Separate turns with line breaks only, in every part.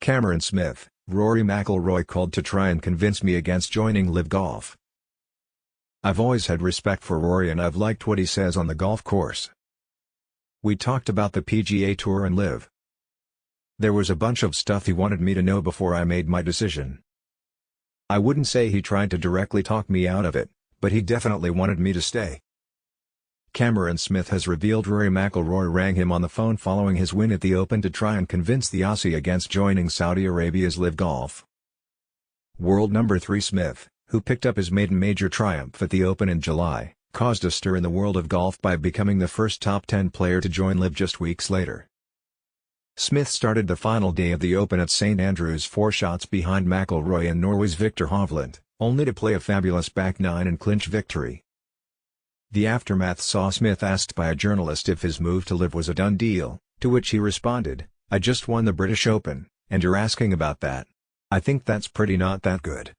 Cameron Smith, Rory McIlroy called to try and convince me against joining LIV Golf. I've always had respect for Rory and I've liked what he says on the golf course. We talked about the PGA Tour and LIV. There was a bunch of stuff he wanted me to know before I made my decision. I wouldn't say he tried to directly talk me out of it, but he definitely wanted me to stay. Cameron Smith has revealed Rory McIlroy rang him on the phone following his win at the Open to try and convince the Aussie against joining Saudi Arabia's LIV Golf. World number 3 Smith, who picked up his maiden major triumph at the Open in July, caused a stir in the world of golf by becoming the first top 10 player to join LIV just weeks later. Smith started the final day of the Open at St Andrews 4 shots behind McIlroy and Norway's Victor Hovland, only to play a fabulous back nine and clinch victory. The aftermath saw Smith asked by a journalist if his move to LIV was a done deal, to which he responded, "I just won the British Open, and you're asking about that. I think that's pretty not that good."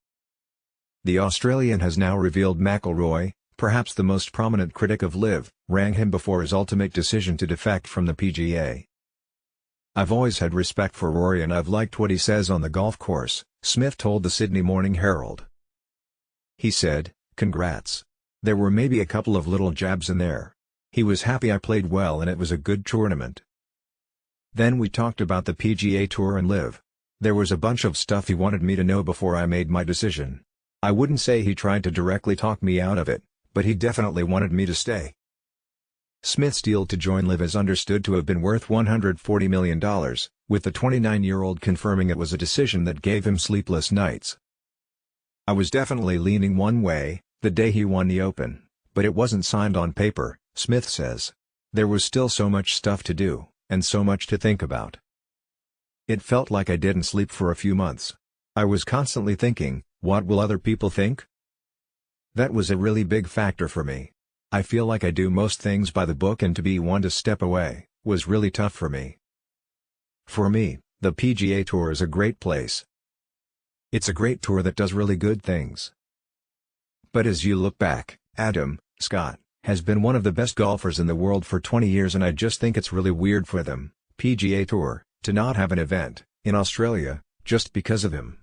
The Australian has now revealed McIlroy, perhaps the most prominent critic of LIV, rang him before his ultimate decision to defect from the PGA. "I've always had respect for Rory and I've liked what he says on the golf course," Smith told the Sydney Morning Herald. He said, "Congrats. There were maybe a couple of little jabs in there. He was happy I played well and it was a good tournament. Then we talked about the PGA Tour and LIV. There was a bunch of stuff he wanted me to know before I made my decision. I wouldn't say he tried to directly talk me out of it, but he definitely wanted me to stay." Smith's deal to join LIV is understood to have been worth $140 million, with the 29-year-old confirming it was a decision that gave him sleepless nights. "I was definitely leaning one way the day he won the Open, but it wasn't signed on paper," Smith says. "There was still so much stuff to do, and so much to think about. It felt like I didn't sleep for a few months. I was constantly thinking, what will other people think? That was a really big factor for me. I feel like I do most things by the book and to be one to step away was really tough for me. For me, the PGA Tour is a great place. It's a great tour that does really good things. But as you look back, Adam Scott has been one of the best golfers in the world for 20 years and I just think it's really weird for them, PGA Tour, to not have an event in Australia just because of him."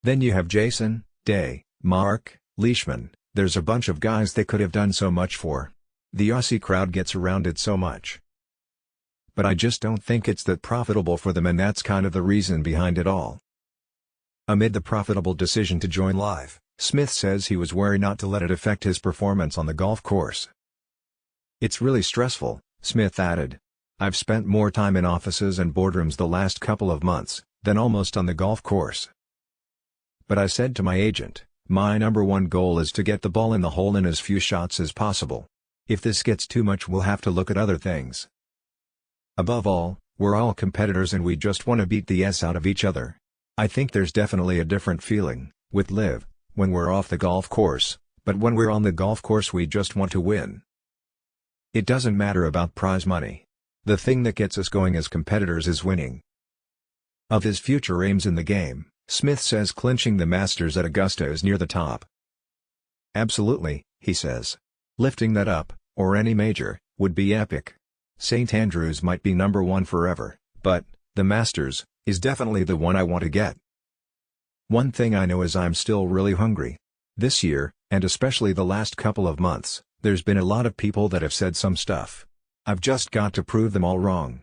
Then you have Jason Day, Mark Leishman. There's a bunch of guys they could have done so much for. The Aussie crowd gets around it so much. But I just don't think it's that profitable for them and that's kind of the reason behind it all. Amid the profitable decision to join LIV, Smith says he was wary not to let it affect his performance on the golf course. "It's really stressful," Smith added. "I've spent more time in offices and boardrooms the last couple of months than almost on the golf course. But I said to my agent, my number one goal is to get the ball in the hole in as few shots as possible. If this gets too much we'll have to look at other things. Above all, we're all competitors and we just want to beat the S out of each other. I think there's definitely a different feeling with LIV when we're off the golf course, but when we're on the golf course we just want to win. It doesn't matter about prize money. The thing that gets us going as competitors is winning." Of his future aims in the game, Smith says clinching the Masters at Augusta is near the top. "Absolutely," he says. "Lifting that up, or any major, would be epic. St Andrews might be number one forever, but the Masters is definitely the one I want to get. One thing I know is I'm still really hungry. This year, and especially the last couple of months, there's been a lot of people that have said some stuff. I've just got to prove them all wrong.